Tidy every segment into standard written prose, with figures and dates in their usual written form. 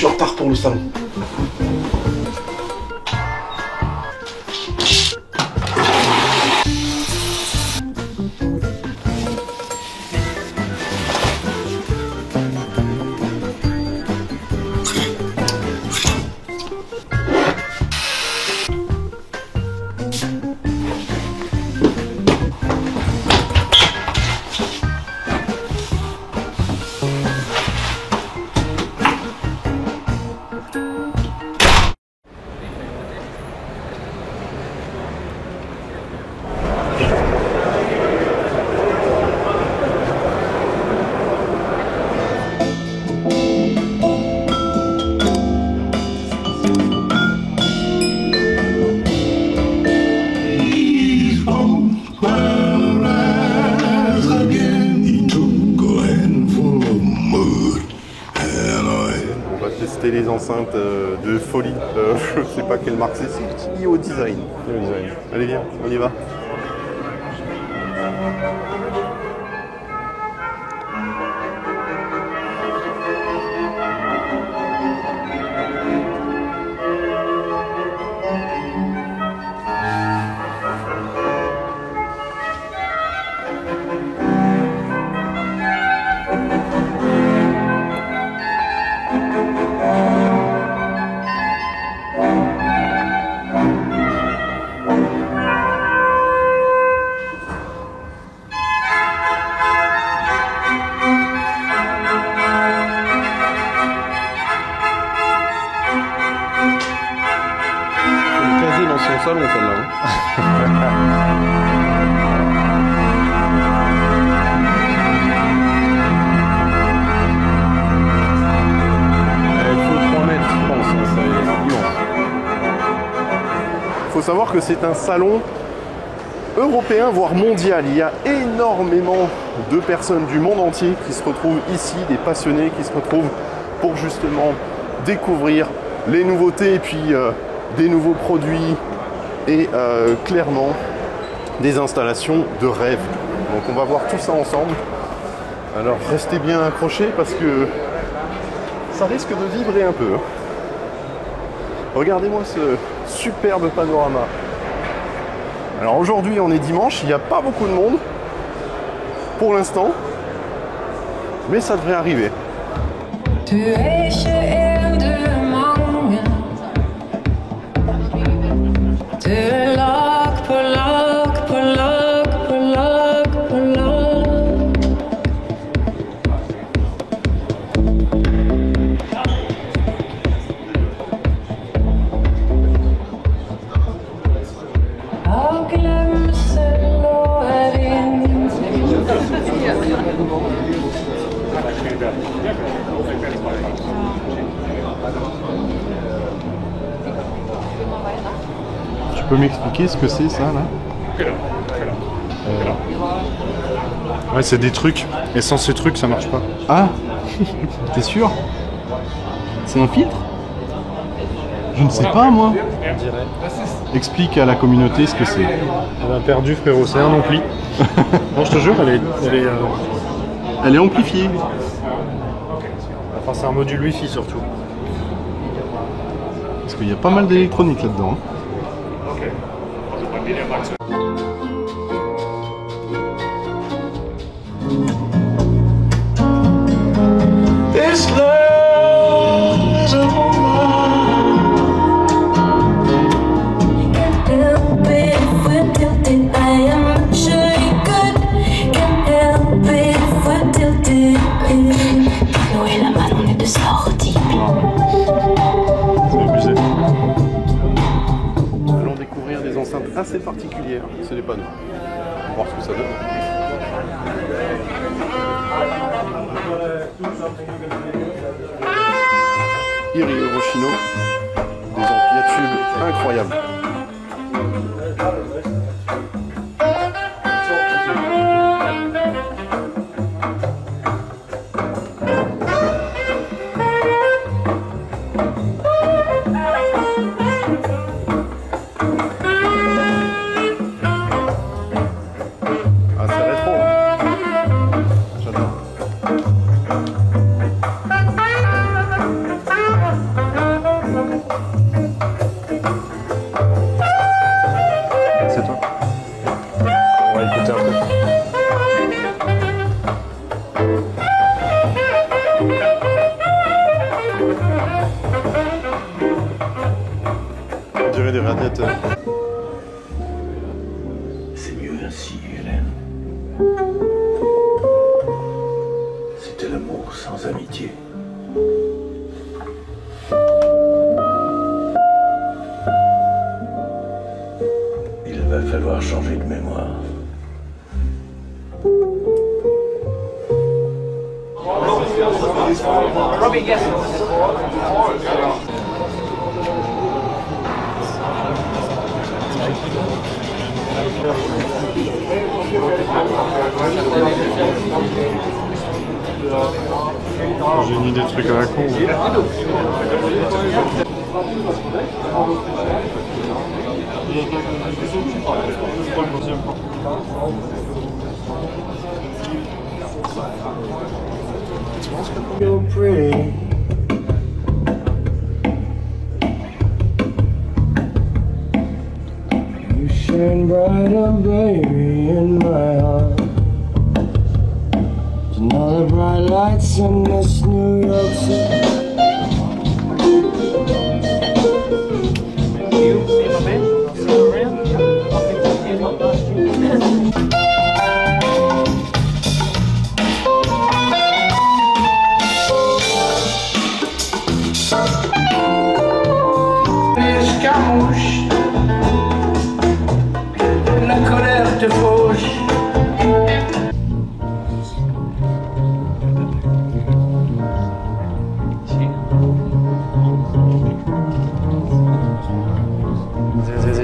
suis en retard pour le salon. Les enceintes de folie, je sais pas quelle marque c'est, IO Design. Allez viens, on y va. Salon celle-là. Il faut 3 mètres, je pense, c'est immense. Il faut savoir que c'est un salon européen, voire mondial. Il y a énormément de personnes du monde entier qui se retrouvent ici, des passionnés qui se retrouvent pour justement découvrir les nouveautés et puis des nouveaux produits. Et clairement des installations de rêve. Donc on va voir tout ça ensemble. Alors restez bien accrochés parce que ça risque de vibrer un peu. Regardez-moi ce superbe panorama. Alors aujourd'hui on est dimanche, il n'y a pas beaucoup de monde pour l'instant, mais ça devrait arriver. Tu peux m'expliquer ce que c'est ça là? Ouais, c'est des trucs. Et sans ces trucs, ça marche pas. Ah. T'es sûr? C'est un filtre? Je ne sais pas moi. Explique à la communauté ce que c'est. Elle a perdu frérot, c'est un ampli. Non je te jure, elle est amplifiée. Enfin c'est un module Wi-Fi surtout. Parce qu'il y a pas mal d'électronique là-dedans. Hein. Assez particulière, c'est les panneaux. On va voir ce que ça donne. Iri Eurochino, des amplis à tubes incroyables. dirait des radiateurs. C'est mieux ainsi, Hélène. C'était l'amour sans amitié. Il va falloir changer de mémoire. Génie des trucs à la con. You're pretty. You shine brighter, baby, in my heart. Another bright lights in this New York City. Escarmouche, la colère te fauche.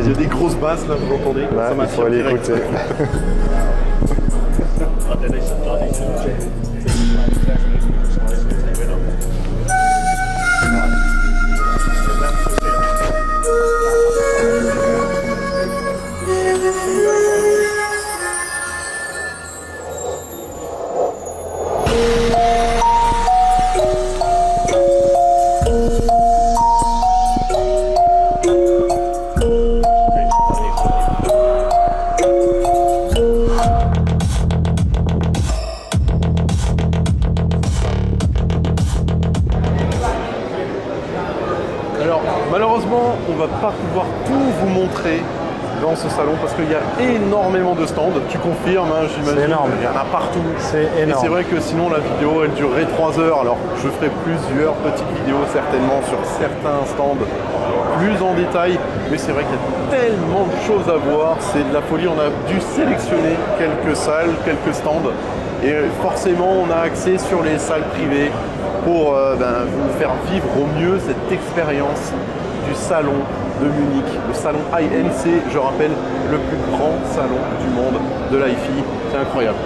Il y a des grosses basses là, vous entendez? Là, Ça il faut aller écouter. Alors malheureusement on va pas pouvoir tout vous montrer dans ce salon parce qu'il y a énormément de stands, tu confirmes hein, j'imagine. C'est énorme. Il y en a partout. C'est Et énorme. c'est vrai que sinon la vidéo elle durerait 3 heures, alors je ferai plusieurs petites vidéos certainement sur certains stands plus en détail, mais c'est vrai qu'il y a tellement de choses à voir, c'est de la folie, on a dû sélectionner quelques salles, quelques stands et forcément on a accès sur les salles privées pour vous faire vivre au mieux cette expérience du salon de Munich, le salon INC, je rappelle, le plus grand salon du monde de l'hi-fi, c'est incroyable.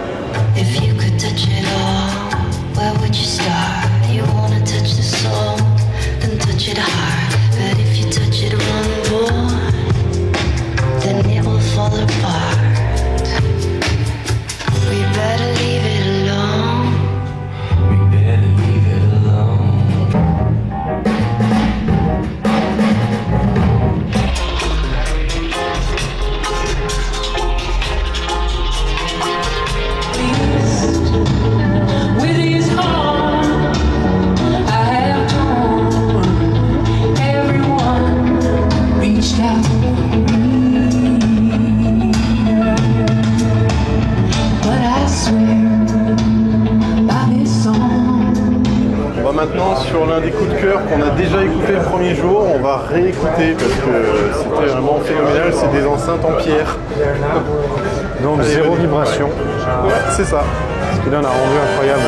If you could touch it all, where would you start? You wanna touch the soul, then touch it hard. But if you touch it one more, then it will fall apart. We better leave it alone. We better leave it alone. With his heart, I have torn. Everyone reached out for me, but I swear by this song. On va maintenant sur l'un des coups de cœur qu'on a déjà écouté le premier jour, on va réécouter parce que c'était vraiment phénoménal, c'est des enceintes en pierre. Donc Allez, zéro vas-y. vibration, Ouais, c'est ça. ce qui donne un rendu incroyable.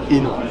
Énorme.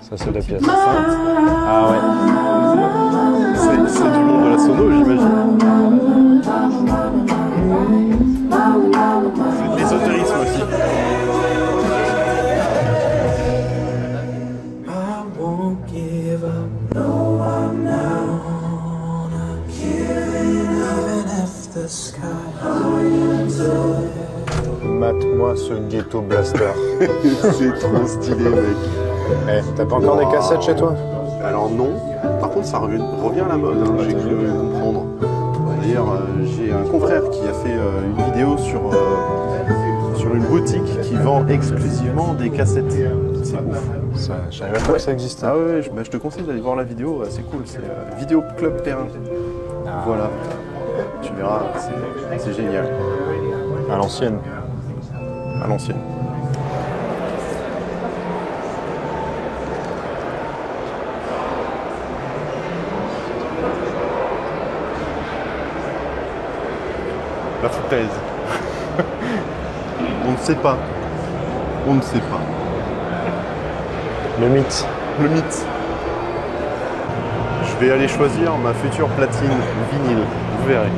Ça, c'est la pièce. Ah ouais. C'est du monde de la sono, j'imagine. C'est de l'ésotérisme aussi. Mate-moi ce ghetto blaster. C'est trop stylé, mec. Eh, t'as pas encore des cassettes chez toi? Alors non, par contre ça revient à la mode, hein, j'ai cru comprendre. D'ailleurs j'ai un confrère qui a fait une vidéo sur une boutique qui vend exclusivement des cassettes. C'est ouf. Ça, je savais même pas que ça existait. Ah ouais, je te conseille d'aller voir la vidéo, c'est cool, c'est Vidéo Club Perrin. Voilà, tu verras, c'est génial. À l'ancienne. À l'ancienne. La foutaise. On ne sait pas. On ne sait pas. Le mythe. Le mythe. Je vais aller choisir ma future platine vinyle. Vous verrez.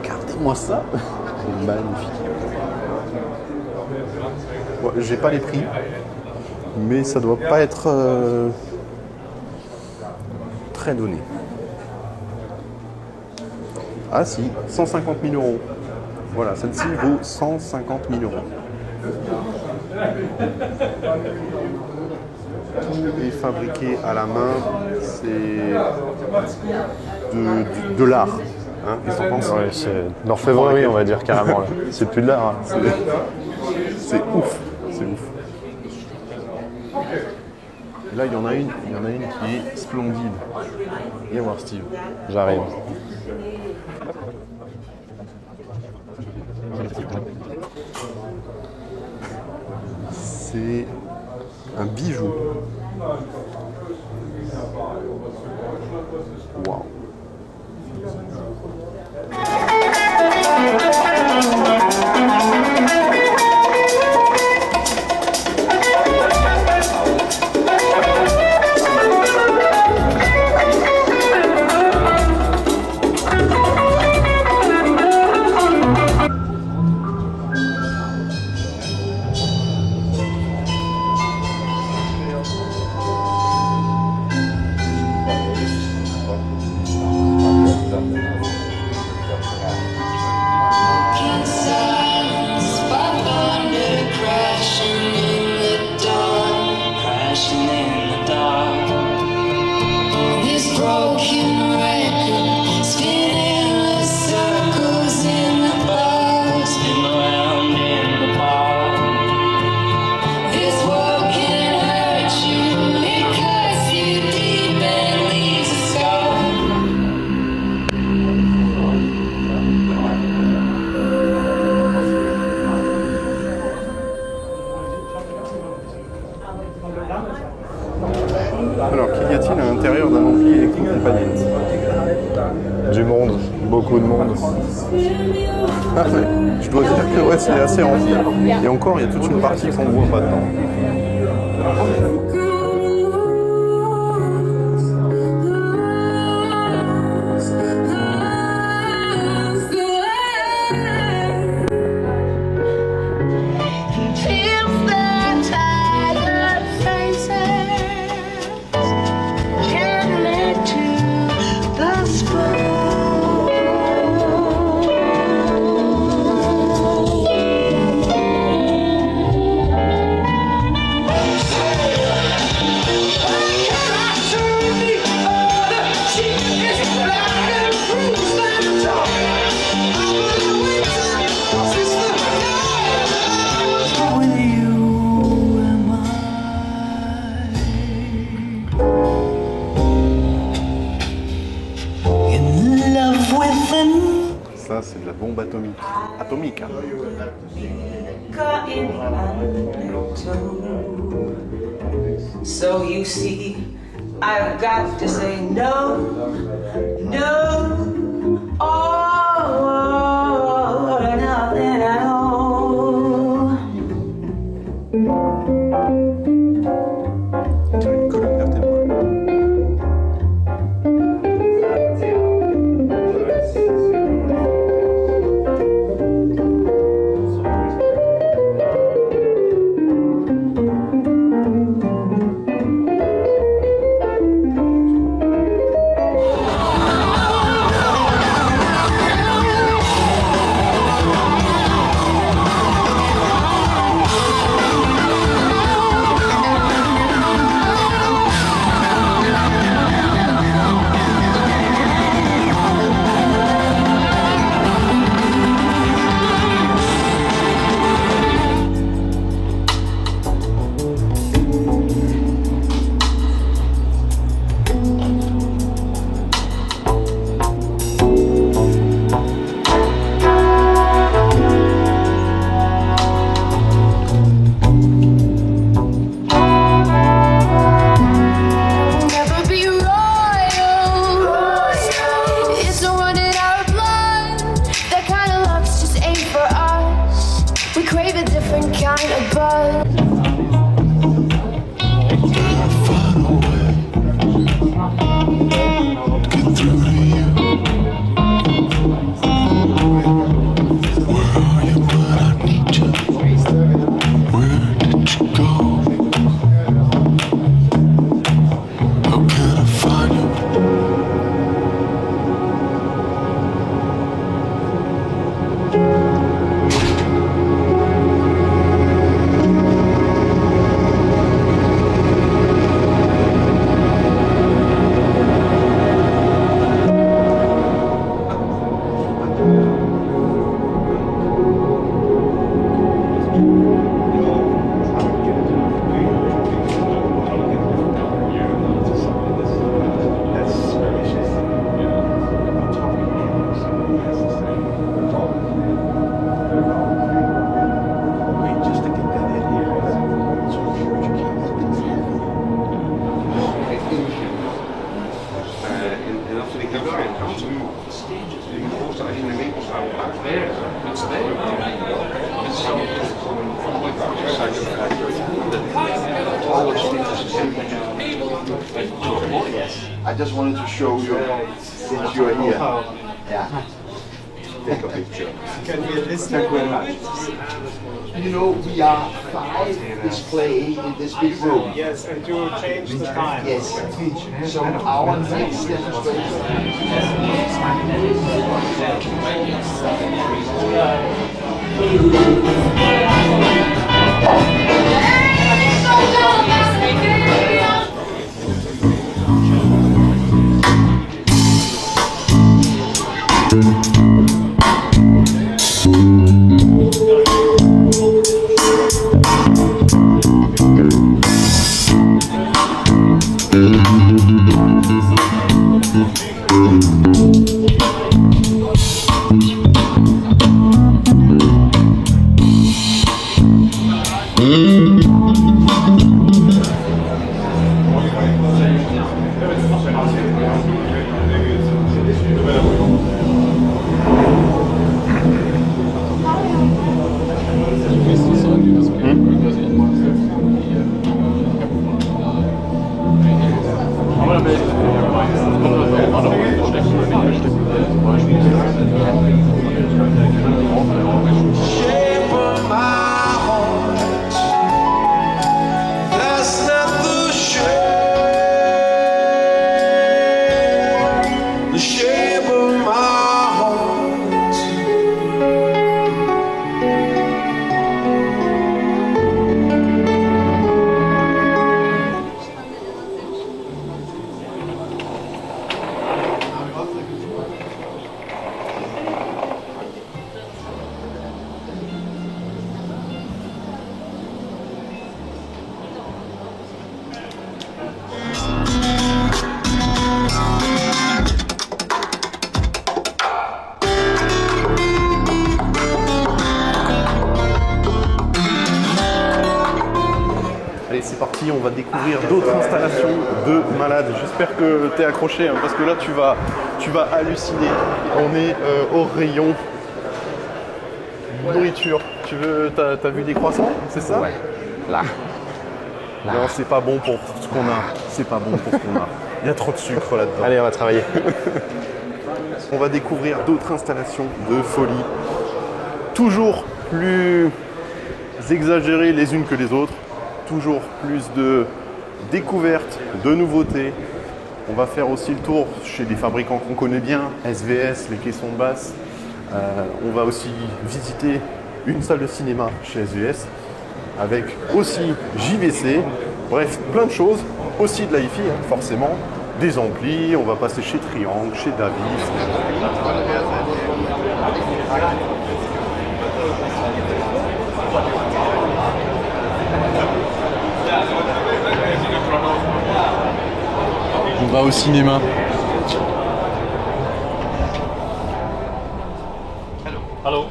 Regardez-moi ça. C'est magnifique. Ouais, j'ai pas les prix. Mais ça doit pas être très donné. Ah si, 150 000 €. Voilà, celle-ci vaut 150 000 €. Tout est fabriqué à la main, c'est de l'art. Hein, qu'est-ce que t'en penses? Ouais, c'est l'orfèvrerie, on va dire carrément. Là. C'est plus de l'art. Hein. C'est ouf, c'est ouf. Et là, il y en a une qui est splendide. Viens voir Steve. J'arrive. C'est un bijou. Waouh. l'intérieur d'un ampli électrocompagnie. Du monde, beaucoup de monde. Ah, mais je dois dire que ouais, c'est assez rempli. Et encore, il y a toute une partie qu'on ne voit pas dedans. Ça, c'est de la bombe atomique. Atomique, hein. So you see, I've got to say no, no, oh, nothing at all. C'est une colonne vertébrale. I just wanted to show you since you are here. Yeah. Take a picture. Thank you very much. You know, we are 5 display in this big room. Yes, and to change the time. Yes. So our next Allez, c'est parti, on va découvrir d'autres installations de malades. J'espère que tu es accroché, hein, parce que là, tu vas halluciner. On est au rayon nourriture. T'as vu des croissants, c'est ça? Ouais, là. Non, c'est pas bon pour ce qu'on a. C'est pas bon pour ce qu'on a. Il y a trop de sucre là-dedans. Allez, on va travailler. On va découvrir d'autres installations de folie. Toujours plus exagérées les unes que les autres. Toujours plus de découvertes, de nouveautés. On va faire aussi le tour chez des fabricants qu'on connaît bien, SVS, les caissons de basse. On va aussi visiter une salle de cinéma chez SVS, avec aussi JVC. Bref, plein de choses. Aussi de la hi-fi, hein, forcément. Des amplis, on va passer chez Triangle, chez Davis. On va au cinéma. Allô.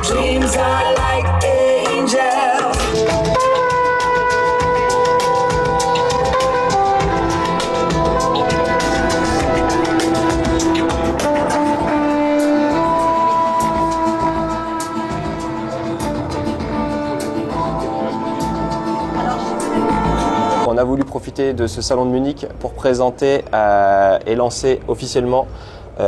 Dreams are like angels. On a voulu profiter de ce salon de Munich pour présenter et lancer officiellement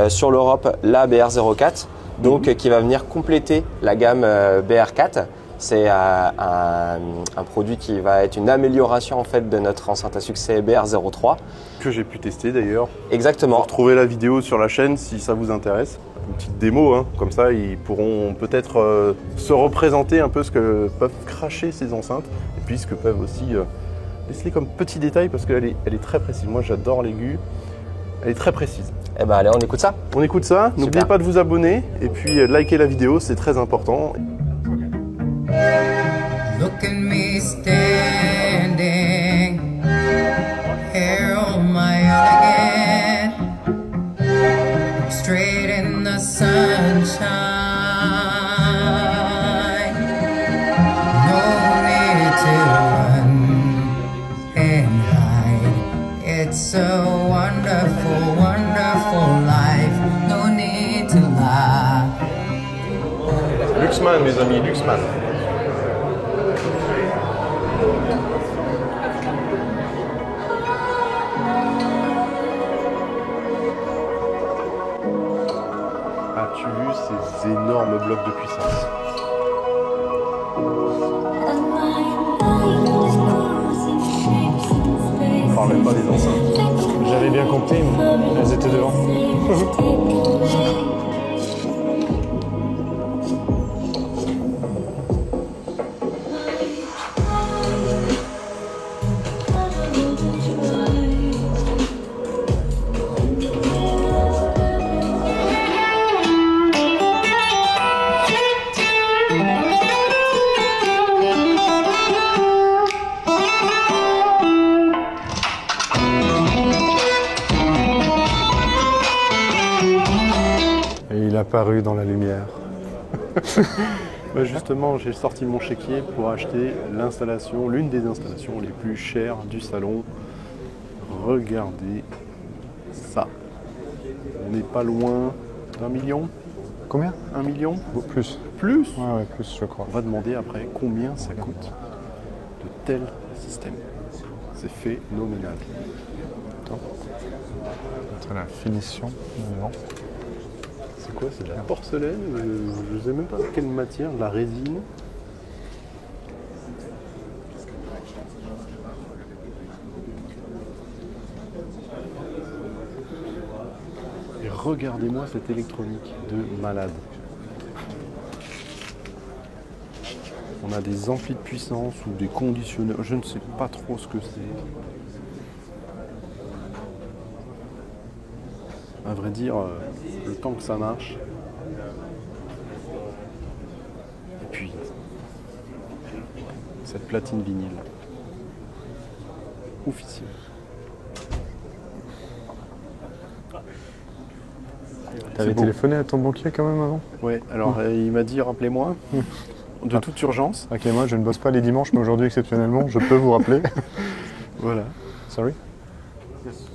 sur l'Europe la BR04, donc qui va venir compléter la gamme BR4. C'est un produit qui va être une amélioration en fait de notre enceinte à succès BR03. Que j'ai pu tester d'ailleurs. Exactement. Vous retrouvez la vidéo sur la chaîne si ça vous intéresse. Une petite démo, hein. Comme ça ils pourront peut-être se représenter un peu ce que peuvent cracher ces enceintes et puis ce que peuvent aussi laisser comme petit détail parce qu'elle est très précise. Moi j'adore l'aigu, elle est très précise. Eh ben allez, on écoute ça. On écoute ça, n'oubliez pas de vous abonner et puis liker la vidéo, c'est très important. Look at me standing here on my own again, straight in the sunshine. No need to run and hide. It's a wonderful, wonderful life. No need to lie. Luxman, mes amis, Luxman. As-tu vu ces énormes blocs de puissance? On parle même pas des enceintes. J'avais bien compté, mais elles étaient devant. apparu dans la lumière. Bah justement, j'ai sorti mon chéquier pour acheter l'installation, l'une des installations les plus chères du salon. Regardez ça. On n'est pas loin d'1 million. Combien? 1 million? Plus. Plus? Ouais, plus, je crois. On va demander après combien ça coûte de tels systèmes. C'est phénoménal. C'est la finition devant. C'est quoi? C'est de la porcelaine? Je ne sais même pas quelle matière, de la résine. Et regardez-moi cette électronique de malade. On a des amplis de puissance ou des conditionneurs, je ne sais pas trop ce que c'est. À vrai dire, le temps que ça marche. Et puis, cette platine vinyle. Oufissime. T'avais téléphoné à ton banquier quand même avant? Ouais, alors il m'a dit rappelez-moi, de toute urgence. Ok, moi je ne bosse pas les dimanches, mais aujourd'hui exceptionnellement, je peux vous rappeler. Voilà. Sorry?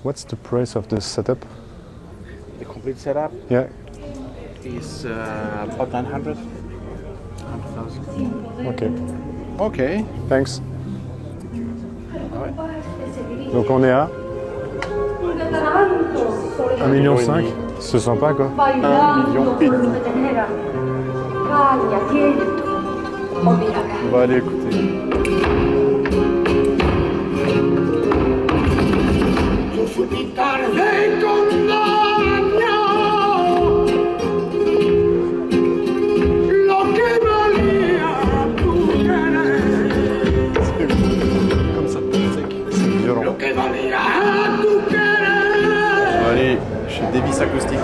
What's the price of this setup? The complete setup Yeah. is about 900. 100,000. Ok. Ok. Thanks. Donc on est à 1,5 million. C'est sympa quoi. 1,5 million. On va aller écouter. Comme ça, sec. C'est violent. On va aller chez Davis Acoustic.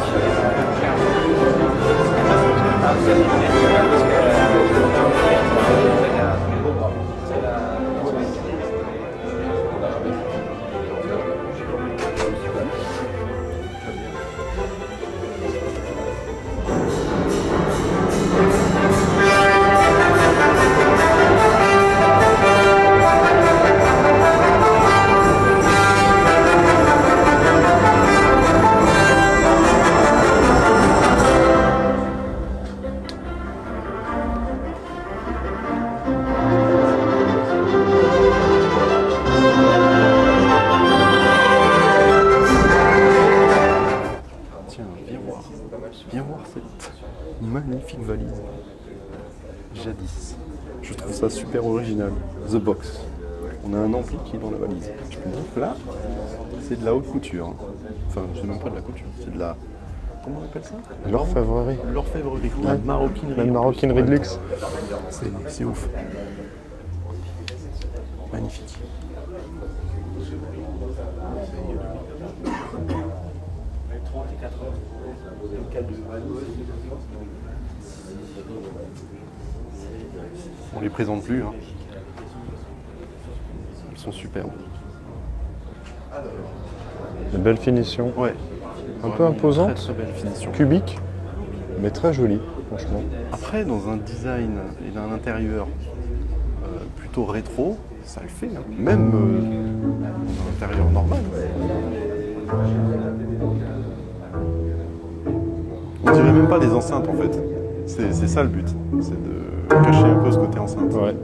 Tiens, viens voir cette magnifique valise. Jadis. Je trouve ça super original. The Box. On a un ampli qui est dans la valise. Je peux dire que là, c'est de la haute couture. Hein. Enfin, c'est même pas de la couture, c'est de la... Comment on appelle ça? L'orfèvrerie. L'orfèvrerie. La maroquinerie. La maroquinerie de luxe. C'est ouf. Magnifique. On les présente plus. Hein. Ils sont superbes. De belles finitions. Ouais. Un peu imposante. Très belle finition. Cubique. Mais très jolie, franchement. Après, dans un design et dans un intérieur plutôt rétro, ça le fait. Hein. Même dans un intérieur normal. On dirait même pas des enceintes en fait. C'est ça le but. C'est de cacher un peu ce côté enceinte. Ouais.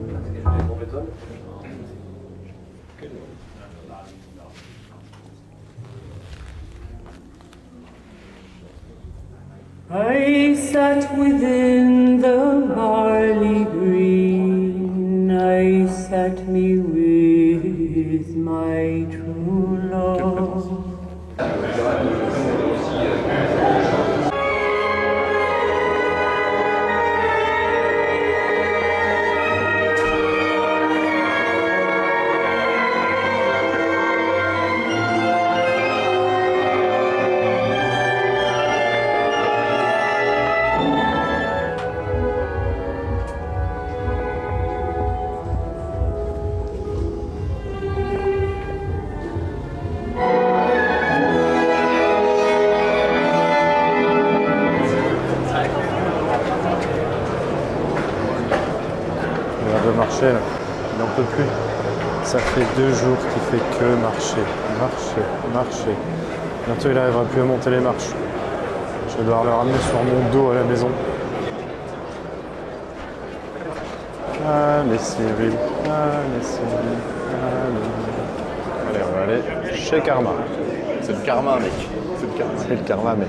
I sat within the barley green, I sat me with my true love. veut marcher là. Il n'en peut plus. Ça fait 2 jours qu'il fait que marcher. Marcher. Bientôt il n'arrivera plus à monter les marches. Je vais devoir le ramener sur mon dos à la maison. Allez Cyril, allez Cyril, allez. Allez, on va aller chez Karma. C'est le karma, mec. C'est le karma. C'est le Karma, mec.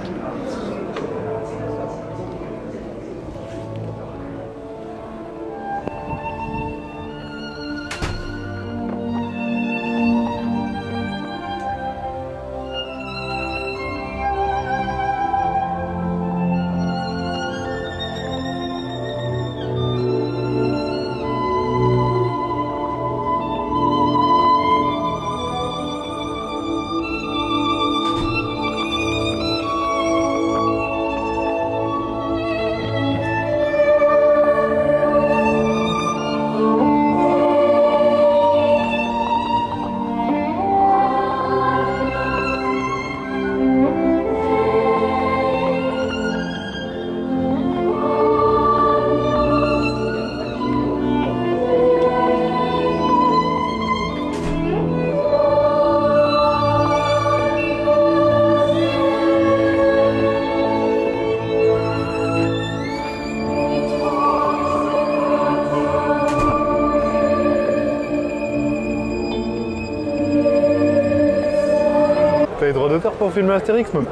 T'as les droits d'auteur pour filmer Astérix, moi.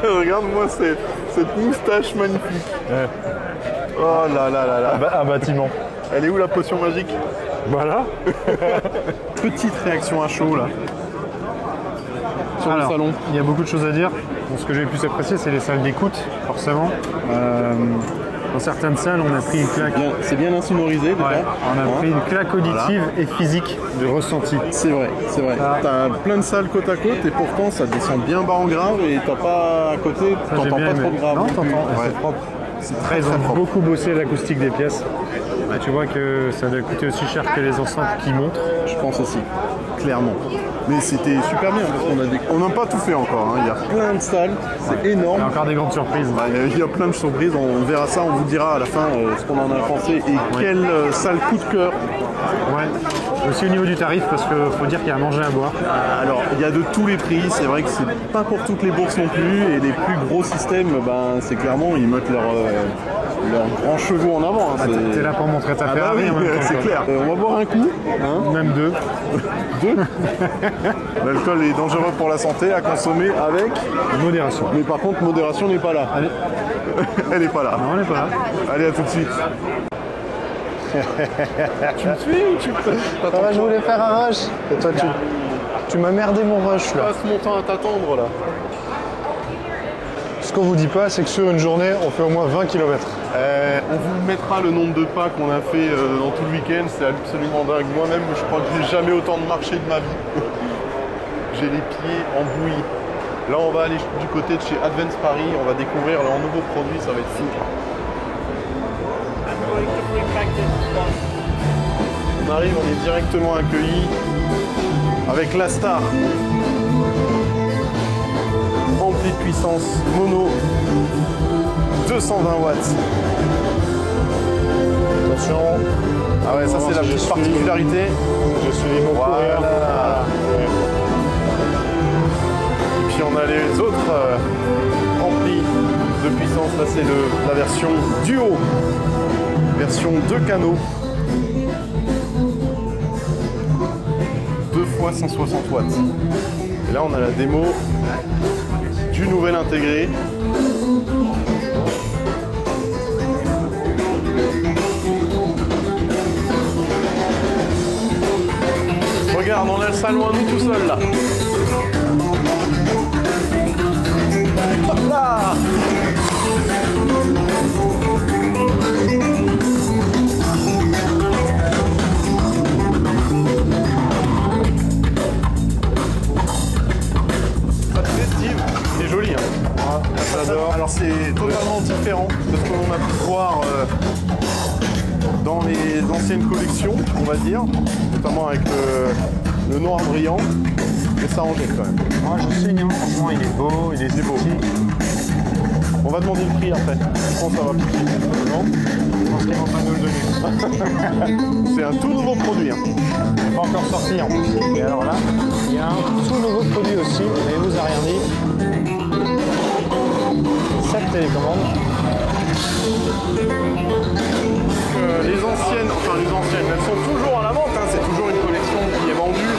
Regarde-moi cette moustache magnifique. Ouais. Oh là là là là. Un bâtiment. Elle est où la potion magique? Voilà. Petite réaction à chaud là. Sur Alors, le salon. il y a beaucoup de choses à dire. Bon, ce que j'ai le plus apprécié, c'est les salles d'écoute, forcément. Dans certaines salles, on a pris une claque. C'est bien insonorisé déjà. Ouais, on a pris une claque auditive et physique de ressenti. C'est vrai, c'est vrai. Ah. T'as plein de salles côte à côte et pourtant ça descend bien bas en grave et t'as pas à côté, Ça, j'ai t'entends bien pas aimé. trop de grave. Non, non plus. t'entends, Ouais. c'est propre. C'est Après, très ils très ont propre. beaucoup bossé l'acoustique des pièces. Tu vois que ça doit coûter aussi cher que les enceintes qui montent. Je pense aussi, clairement. Mais c'était super bien parce qu'on n'a pas tout fait encore. Hein. Il y a plein de salles, c'est Il y énorme. a encore des grandes surprises. Bah, il y a plein de surprises, on verra ça, on vous dira à la fin ce qu'on en a pensé et quelle salle coup de cœur. Ouais. Aussi au niveau du tarif, parce qu'il faut dire qu'il y a à manger à boire. Alors, il y a de tous les prix, c'est vrai que c'est pas pour toutes les bourses non plus, et les plus gros systèmes, ben, c'est clairement, ils mettent leurs grands chevaux en avant. Hein, T'es là pour montrer ta Ah bah Ferrari oui, en même temps. c'est quoi. clair. On va boire un coup. Hein. Même deux. L'alcool est dangereux pour la santé, à consommer avec modération. Mais par contre, modération n'est pas là. Allez. Elle n'est pas là. Non, on n'est pas là. Allez, à tout de suite. Tu me suis ou tu je voulais faire un rush. Et toi, tu m'as merdé mon rush là. passe mon temps à t'attendre là. Ce qu'on vous dit pas, c'est que sur une journée, on fait au moins 20 km. On vous mettra le nombre de pas qu'on a fait dans tout le week-end, c'est absolument dingue. Moi-même, je crois que j'ai jamais autant de marché de ma vie. J'ai les pieds en bouillie. Là, on va aller du côté de chez Advance Paris, on va découvrir leurs nouveaux produits, ça va être fou. On arrive, on est directement accueillis avec la star. Ampli de puissance, mono, 220 watts. Attention. Ah ouais, ça c'est la petite particularité. Je suis mon courrier. Voilà. Et puis on a les autres amplis de puissance. Là c'est la version duo. Version 2 canaux. 2 fois 160 watts. Et là on a la démo du nouvel intégré. Regarde, on a le salon à nous tout seul là. Hop là! Ça te festive, il est joli hein. J'adore. Alors c'est totalement différent de ce que l'on a pu voir dans les anciennes collections, on va dire, notamment avec le noir brillant, mais ça en jette quand même. Moi je signe, hein. Franchement il est beau, il est beau. On va demander le prix après. Je pense que ça va piquer. Non, je pense qu'ils vont pas nous le donner. C'est un tout nouveau produit. Hein. Il n'est pas encore sorti en plus. Et alors là, il y a un tout nouveau produit aussi, mais il vous a rien dit. Cette télécommande. Les anciennes, elles sont toujours à la vente. Hein. C'est toujours une collection qui est vendue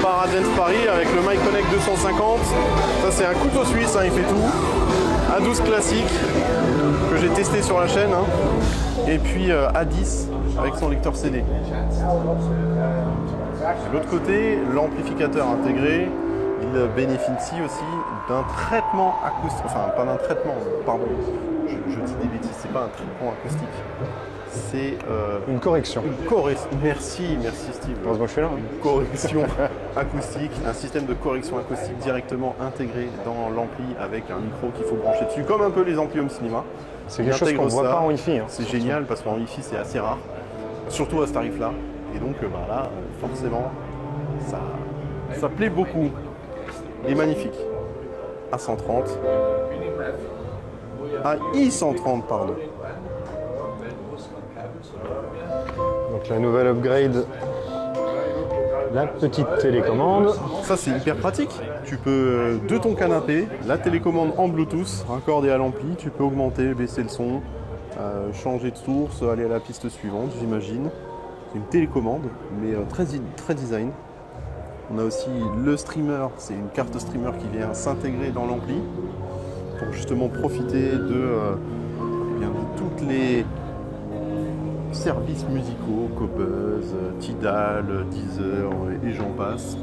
par Advance Paris avec le MyConnect 250. Ça, c'est un couteau suisse, hein, il fait tout. A12 classique que j'ai testé sur la chaîne. Hein. Et puis A10 avec son lecteur CD. De l'autre côté, l'amplificateur intégré, il bénéficie aussi d'un traitement acoustique. Enfin, pas d'un traitement, pardon. Je dis des bêtises, c'est pas un traitement acoustique. C'est une correction. Merci Steve. Heureusement que je suis là. Une correction acoustique, un système de correction acoustique directement intégré dans l'ampli avec un micro qu'il faut brancher dessus, comme un peu les amplis home cinéma. C'est quelque chose qu'on ne voit pas en Wi-Fi. Hein, c'est génial parce qu'en Wi-Fi c'est assez rare, surtout à ce tarif-là. Et donc là, forcément, ça plaît beaucoup. Il est magnifique. A130. I130, pardon. Donc la nouvelle upgrade, la petite télécommande. Ça c'est hyper pratique. Tu peux, de ton canapé, la télécommande en Bluetooth, raccordée à l'ampli, tu peux augmenter, baisser le son, changer de source, aller à la piste suivante, j'imagine. C'est une télécommande, mais très design. On a aussi le streamer, c'est une carte streamer qui vient s'intégrer dans l'ampli pour justement profiter de toutes les services musicaux, Qobuz, Tidal, Deezer et j'en passe.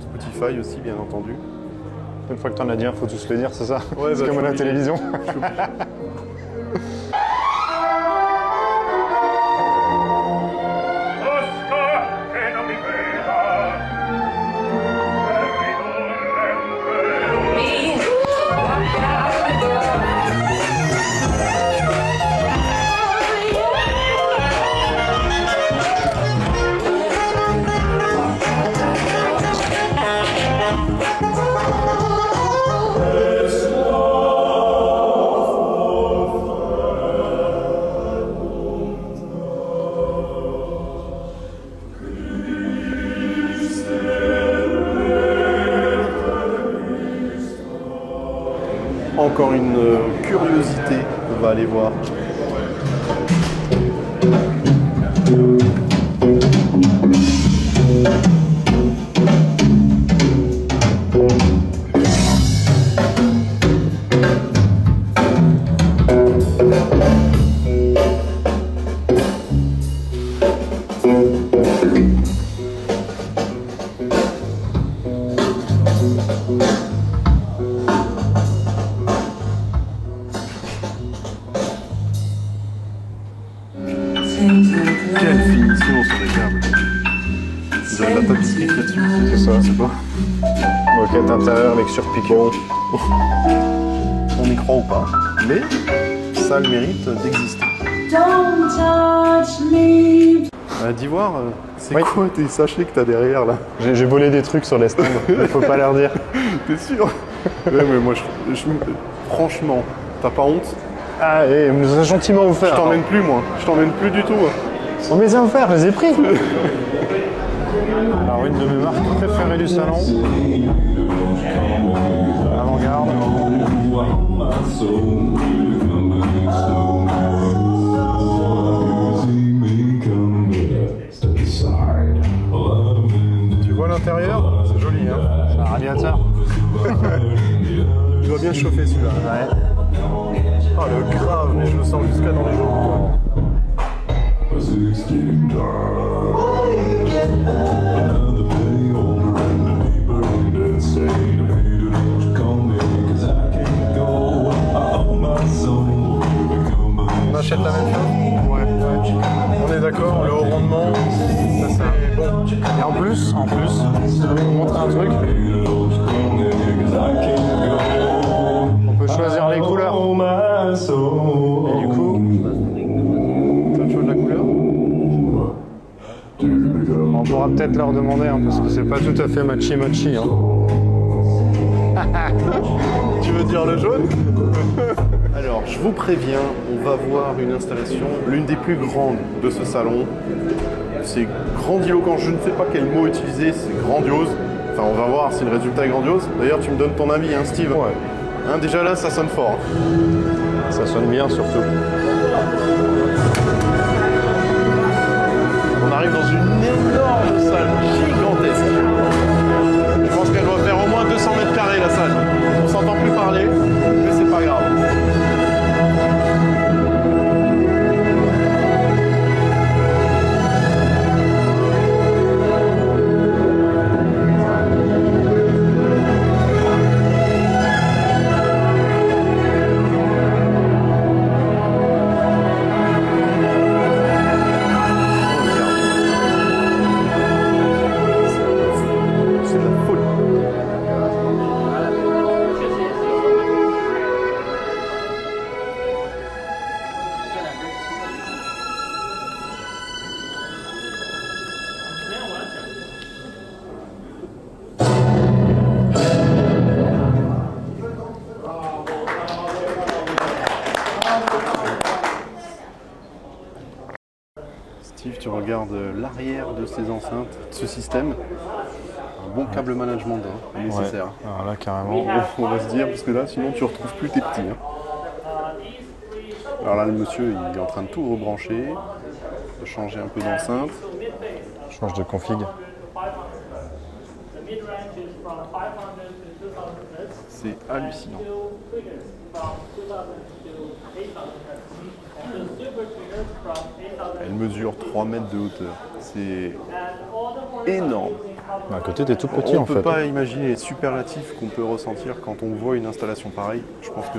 Spotify aussi, bien entendu. Une fois que tu en as dit, il faut tous le dire, c'est ça? Ouais, c'est comme à la télévision. Encore une curiosité qu'on va aller voir. Quelle finition sur les câbles. Vous avez de la table stick là-dessus. C'est ça. Je sais pas. Moquette intérieure, lecture piquant. On y croit ou pas. Mais ça a le mérite d'exister. D'Ivoire, c'est quoi tes sachets que t'as derrière là? J'ai volé des trucs sur les stands, il faut pas leur dire. T'es sûr? Ouais, mais moi, franchement, t'as pas honte? Ah, et on nous a gentiment offert. Je t'emmène plus, moi. Je t'emmène plus du tout. On me les a offerts, je les ai pris. Alors, une de mes marques préférées du salon. Avant-garde. Tu vois l'intérieur? C'est joli, hein? C'est un radiateur. Il doit bien chauffer celui-là. Ouais. Oh le grave, mais je le sens jusqu'à dans les jambes. On achète la même chose? Ouais. On est d'accord, le haut rendement, ça c'est bon. Et en plus, je vais vous montrer un truc. On peut choisir les couleurs. Et du coup, T'as le choix de la couleur? on pourra peut-être leur demander, hein, parce que c'est pas tout à fait matchy-matchy. Hein. Tu veux dire le jaune? Alors, je vous préviens, on va voir une installation, l'une des plus grandes de ce salon. C'est grandiloquent, je ne sais pas quel mot utiliser, c'est grandiose. Enfin, on va voir si le résultat est grandiose. D'ailleurs, tu me donnes ton avis, hein, Steve? Ouais. Hein, déjà là, ça sonne fort. Ça sonne bien surtout. On arrive dans une énorme salle, gigantesque. Je pense qu'elle doit faire au moins 200 mètres carrés la salle. On s'entend plus parler, mais c'est pas grave. Steve, tu regardes l'arrière de ces enceintes, de ce système. Un bon câble management est nécessaire. Ouais. Alors là, carrément. On va se dire, parce que là, sinon tu retrouves plus tes petits. Hein. Alors là, le monsieur, il est en train de tout rebrancher, de changer un peu d'enceinte. Change de config. C'est hallucinant. Elle mesure 3 mètres de hauteur. C'est énorme. À côté, t'es tout petit on en fait. On ne peut pas imaginer les superlatifs qu'on peut ressentir quand on voit une installation pareille. Je pense que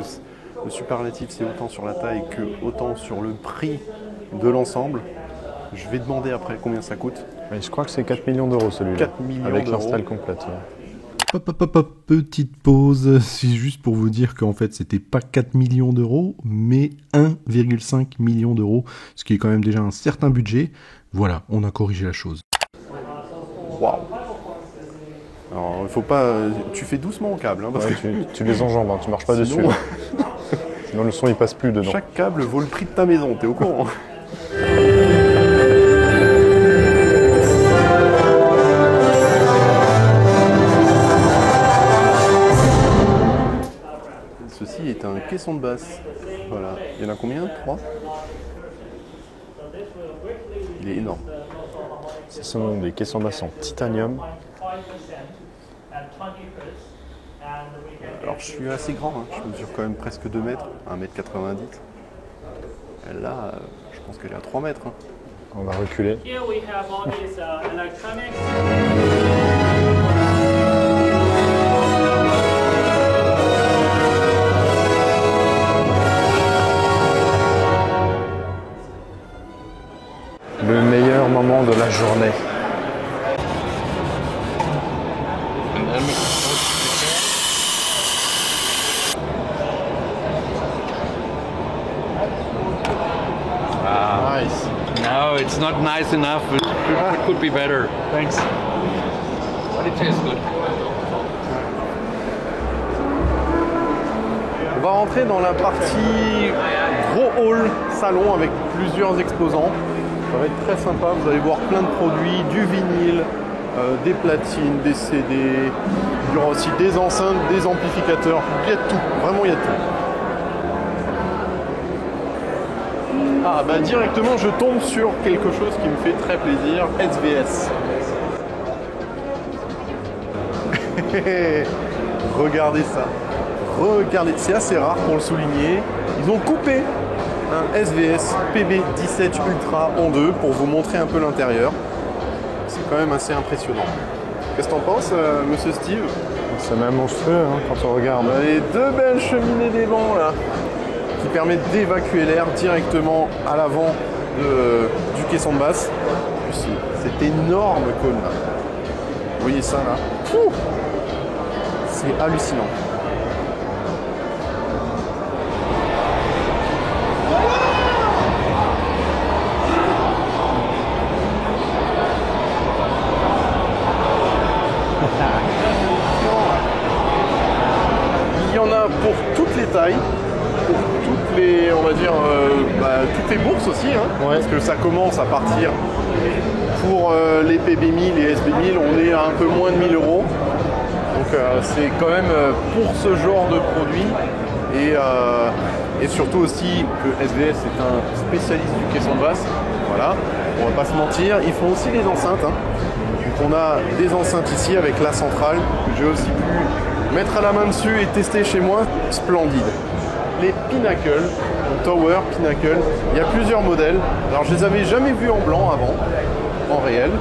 le superlatif, c'est autant sur la taille que autant sur le prix de l'ensemble. Je vais demander après combien ça coûte. Mais je crois que c'est 4 millions d'euros celui-là. 4 millions avec d'euros. l'install complète. Ouais. Petite pause, c'est juste pour vous dire qu'en fait c'était pas 4 millions d'euros, mais 1,5 million d'euros, ce qui est quand même déjà un certain budget. Voilà, on a corrigé la chose. Waouh! Alors, il faut pas. Tu fais doucement au câble, hein, parce Ouais, que tu les enjambes, hein, tu marches pas sinon, dessus. Sinon le son il passe plus dedans. chaque câble vaut le prix de ta maison, t'es au courant? Ceci est un caisson de basse. Voilà. Il y en a combien? 3? Il est énorme. Ce sont des caissons basses en titanium. Alors je suis assez grand, hein. Je mesure quand même presque 2 mètres, 1m90. Elle là, je pense qu'elle est à 3 mètres. Hein. On va reculer. Le meilleur moment de la journée. Nice. No, it's not nice enough. It could be better. Thanks. But it tastes good. On va rentrer dans la partie gros hall salon avec plusieurs exposants. Ça va être très sympa, vous allez voir plein de produits, du vinyle, des platines, des CD, il y aura aussi des enceintes, des amplificateurs, il y a de tout, vraiment il y a de tout. Ah bah directement je tombe sur quelque chose qui me fait très plaisir, SVS. Regardez ça, regardez, c'est assez rare pour le souligner, ils ont coupé un SVS PB17 Ultra en deux pour vous montrer un peu l'intérieur. C'est quand même assez impressionnant. Qu'est-ce que t'en penses, monsieur Steve? C'est même monstrueux hein, quand on regarde. Les deux belles cheminées d'élan là, qui permettent d'évacuer l'air directement à l'avant du caisson de basse. Cet énorme cône là. Vous voyez ça là? C'est hallucinant. Il y en a pour toutes les tailles, pour aussi, hein, parce que ça commence à partir pour les PB1000 et SB1000, on est à un peu moins de 1000 euros. Donc c'est quand même pour ce genre de produit et surtout aussi que SVS est un spécialiste du caisson de basse. Voilà, on va pas se mentir, ils font aussi des enceintes. Hein. Donc on a des enceintes ici avec la centrale que j'ai aussi pu mettre à la main dessus et tester chez moi. Splendide. Les Pinnacle, Tower, Pinnacle, il y a plusieurs modèles. Alors je les avais jamais vus en blanc avant, en réel.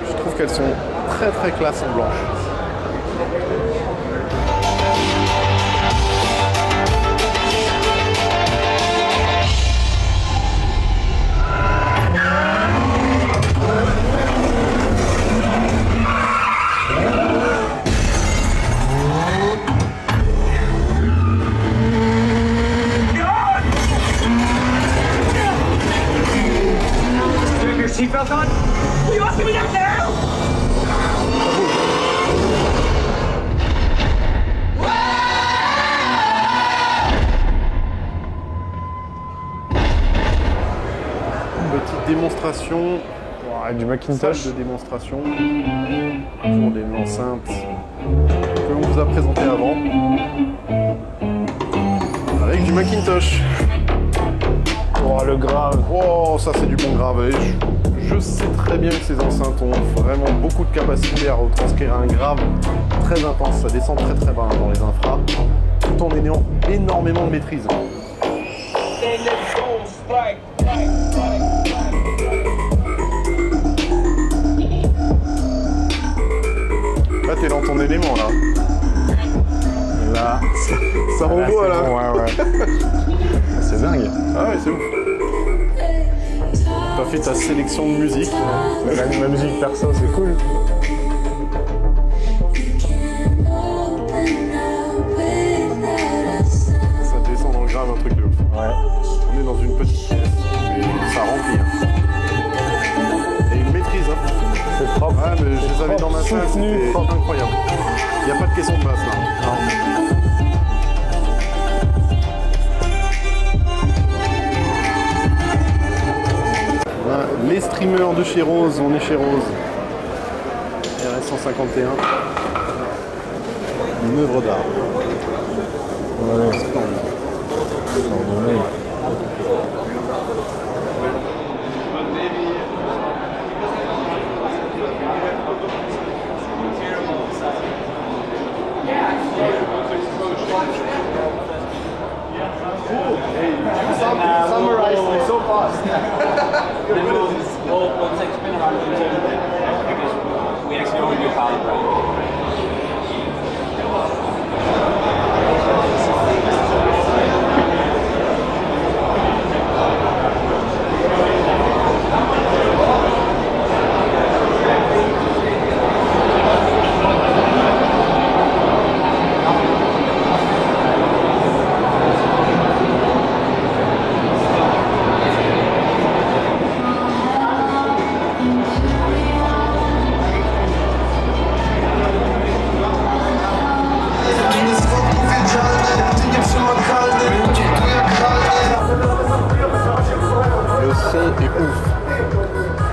Je trouve qu'elles sont très très classe en blanche. Seatbelt on? You asking me down there? Petite démonstration. Avec du Macintosh. Salle de démonstration pour des enceintes que l'on vous a présenté avant. Avec du Macintosh. Oh, le grave. Oh, ça c'est du bon grave. Je sais très bien que ces enceintes ont vraiment beaucoup de capacité à retranscrire un grave très intense. Ça descend très très bas dans les infras, tout en ayant énormément de maîtrise. Là, t'es dans ton élément là. Là, ça renvoie là. Bon, ouais. C'est dingue. Ah ouais, c'est ouf. T'as fait ta sélection de musique. Ma musique perso, c'est cool. Ça descend dans le grave, un truc de ouf. Ouais. On est dans une petite pièce, mais ça remplit. Hein. Et une maîtrise. Hein. C'est propre. Ouais, mais je les avais dans ma salle, c'était incroyable. Il n'y a pas de caisson de basse là. Non. Les streamers de chez Rose, on est chez Rose. RS151. Une œuvre d'art. Ouais, Summarize me so fast. Then we'll take a spin around because we actually only do poly, right?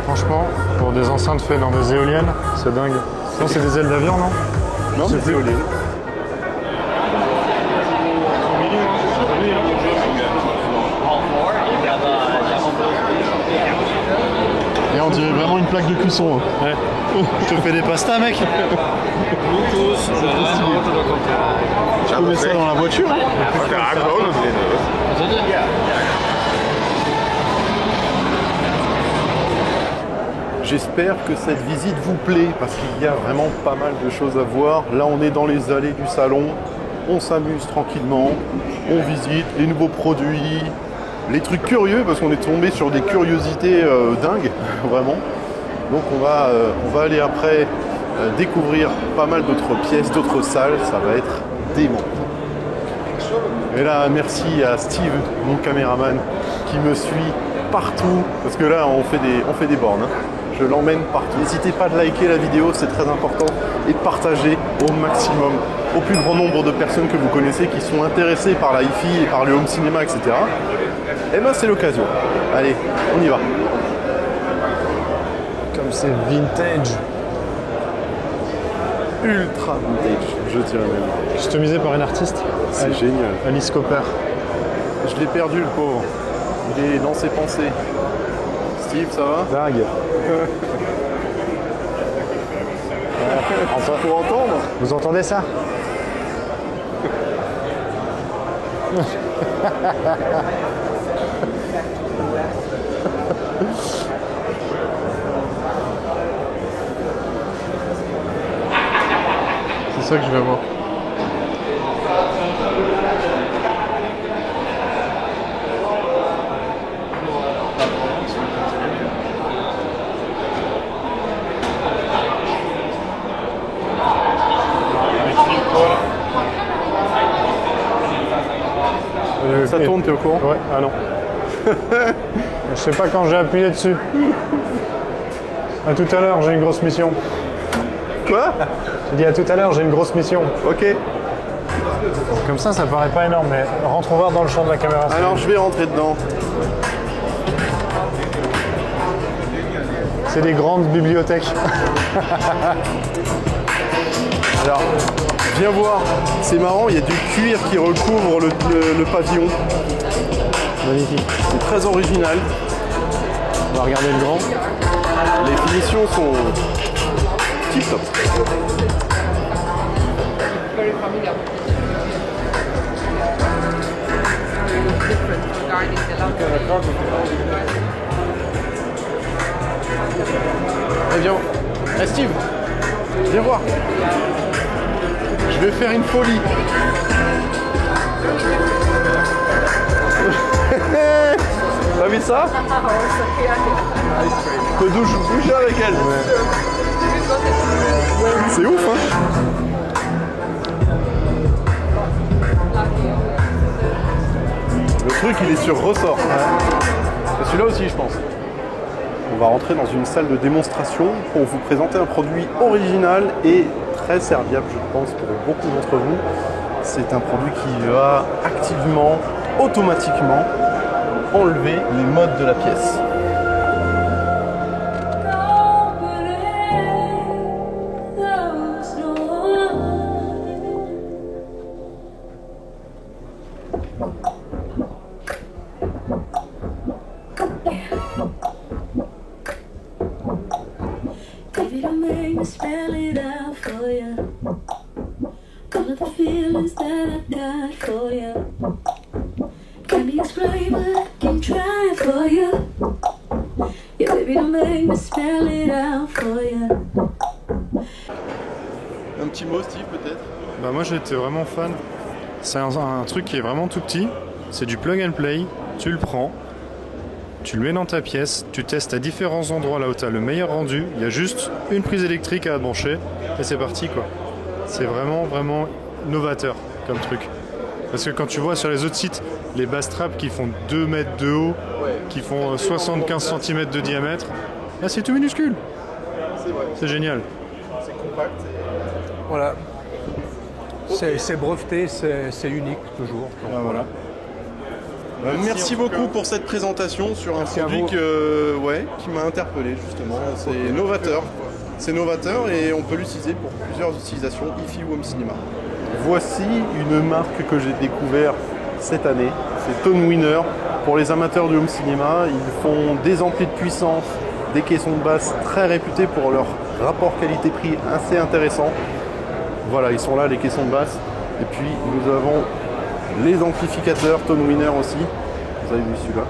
Franchement, pour des enceintes faites dans des éoliennes, c'est dingue. Non, c'est des ailes d'avion, non? Non, c'est des éoliennes. Et on dirait vraiment une plaque de cuisson. Hein. Ouais. Je te fais des pastas, mec. Je peux mettre ça dans la voiture. J'espère que cette visite vous plaît parce qu'il y a vraiment pas mal de choses à voir. Là, on est dans les allées du salon, on s'amuse tranquillement, on visite les nouveaux produits, les trucs curieux parce qu'on est tombé sur des curiosités dingues, vraiment. Donc on va aller après découvrir pas mal d'autres pièces, d'autres salles, ça va être dément. Et là, merci à Steve, mon caméraman, qui me suit partout parce que là, on fait des bornes. Hein. je l'emmène partout. N'hésitez pas à liker la vidéo, c'est très important, et de partager au maximum, au plus grand nombre de personnes que vous connaissez qui sont intéressées par la hi-fi et par le home cinéma, etc. Et ben c'est l'occasion. Allez, on y va. Comme c'est vintage. Ultra vintage, je dirais même. Customisé par une artiste. C'est génial. Alice Cooper. Je l'ai perdu, le pauvre. Il est dans ses pensées. Steve, ça va? Vague. Pour entendre? Vous entendez ça? C'est ça que je vais voir. Ça tourne, t'es au courant? Ouais, ah non. Je sais pas quand j'ai appuyé dessus. À tout à l'heure, j'ai une grosse mission. Quoi? J'ai dit à tout à l'heure, j'ai une grosse mission. Ok. Comme ça paraît pas énorme, mais rentrons voir dans le champ de la caméra. Alors je vais rentrer dedans. C'est des grandes bibliothèques. Alors, viens voir, c'est marrant, il y a du cuir qui recouvre le pavillon. Magnifique. C'est très original. On va regarder le grand. Les finitions sont tip top. Eh bien, hey Steve, viens voir. Je vais faire une folie. T'as vu ça? Je peux bouger avec elle. C'est ouf, hein? Le truc, il est sur ressort. Et celui-là aussi, je pense. On va rentrer dans une salle de démonstration pour vous présenter un produit original et très serviable, je pense, pour beaucoup d'entre vous. C'est un produit qui va activement, automatiquement, enlever les modes de la pièce. Un petit mot, Steve, peut-être? Bah moi j'étais vraiment fan. C'est un truc qui est vraiment tout petit. C'est du plug and play. Tu le prends, tu le mets dans ta pièce, tu testes à différents endroits là où tu as le meilleur rendu. Il y a juste une prise électrique à brancher et c'est parti quoi. C'est vraiment novateur comme truc. Parce que quand tu vois sur les autres sites les bass traps qui font 2 mètres de haut, qui font 75 cm de diamètre, là c'est tout minuscule. C'est vrai. C'est génial. C'est compact. Voilà. C'est breveté, c'est unique toujours. Donc, voilà. Merci beaucoup pour cette présentation sur un produit qui m'a interpellé justement. C'est novateur. C'est novateur et on peut l'utiliser pour plusieurs utilisations, hi-fi ou home cinéma. Voici une marque que j'ai découvert cette année. C'est Tone Winner. Pour les amateurs du home cinéma, ils font des amplis de puissance, des caissons de basse très réputés pour leur rapport qualité-prix assez intéressant. Voilà, ils sont là les caissons de basse. Et puis nous avons les amplificateurs Tone Winner aussi. Vous avez vu celui-là?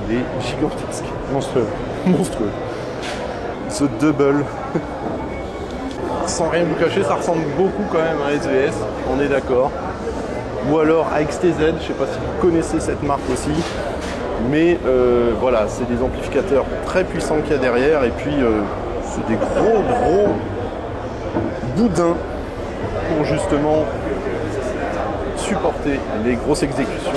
Il est gigantesque. Monstrueux. Monstrueux. Ce double. Sans rien vous cacher, ça ressemble beaucoup quand même à SVS, on est d'accord. Ou alors à XTZ, je ne sais pas si vous connaissez cette marque aussi. Mais voilà, c'est des amplificateurs très puissants qu'il y a derrière. Et puis c'est des gros boudins pour justement supporter les grosses exécutions,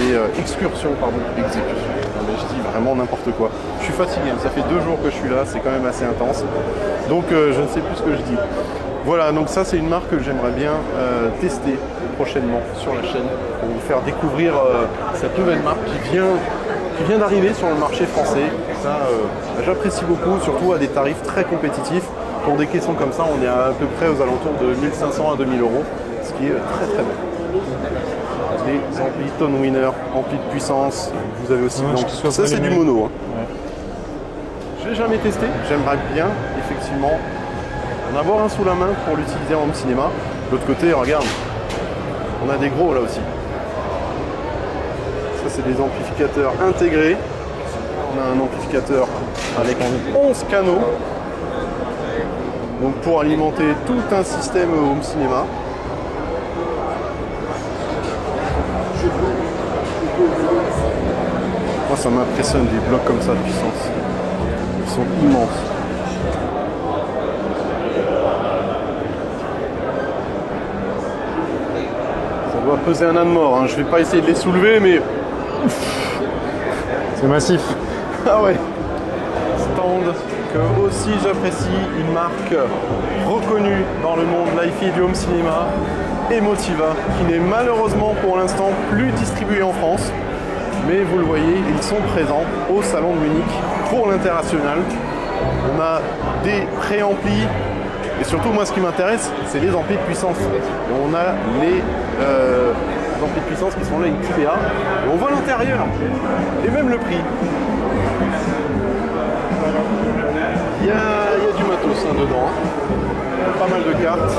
les excursions, pardon, exécutions. Non, mais je dis vraiment n'importe quoi. Je suis fatigué, ça fait 2 jours que je suis là, c'est quand même assez intense. Donc je ne sais plus ce que je dis. Voilà, donc ça c'est une marque que j'aimerais bien tester prochainement sur la chaîne pour vous faire découvrir cette nouvelle marque qui vient d'arriver sur le marché français. Ça, j'apprécie beaucoup, surtout à des tarifs très compétitifs. Pour des caissons comme ça, on est à peu près aux alentours de 1500 à 2000 euros, ce qui est très très bon. Les amplis Tone Winner, amplis de puissance, vous avez aussi... Donc, ça c'est du mono. Hein. Ouais. Je l'ai jamais testé, j'aimerais bien effectivement en avoir un sous la main pour l'utiliser en home cinéma. De l'autre côté, regarde, on a des gros là aussi. Ça c'est des amplificateurs intégrés. On a un amplificateur avec 11 canaux. Donc pour alimenter tout un système home cinéma. Moi ça m'impressionne des blocs comme ça de puissance. Ils sont immenses. Ça doit peser un âne mort, hein. Je vais pas essayer de les soulever mais... C'est massif. Ah ouais. Stand que aussi j'apprécie, une marque reconnue dans le monde Li-Fi du home cinéma, Emotiva, qui n'est malheureusement pour l'instant plus distribuée en France, mais vous le voyez, ils sont présents au salon de Munich pour l'international. On a des préamplis et surtout moi ce qui m'intéresse c'est les amplis de puissance. Et on a les amplis de puissance qui sont là, une QPA, et on voit l'intérieur et même le prix. Il y a du matos hein, dedans, hein. Pas mal de cartes.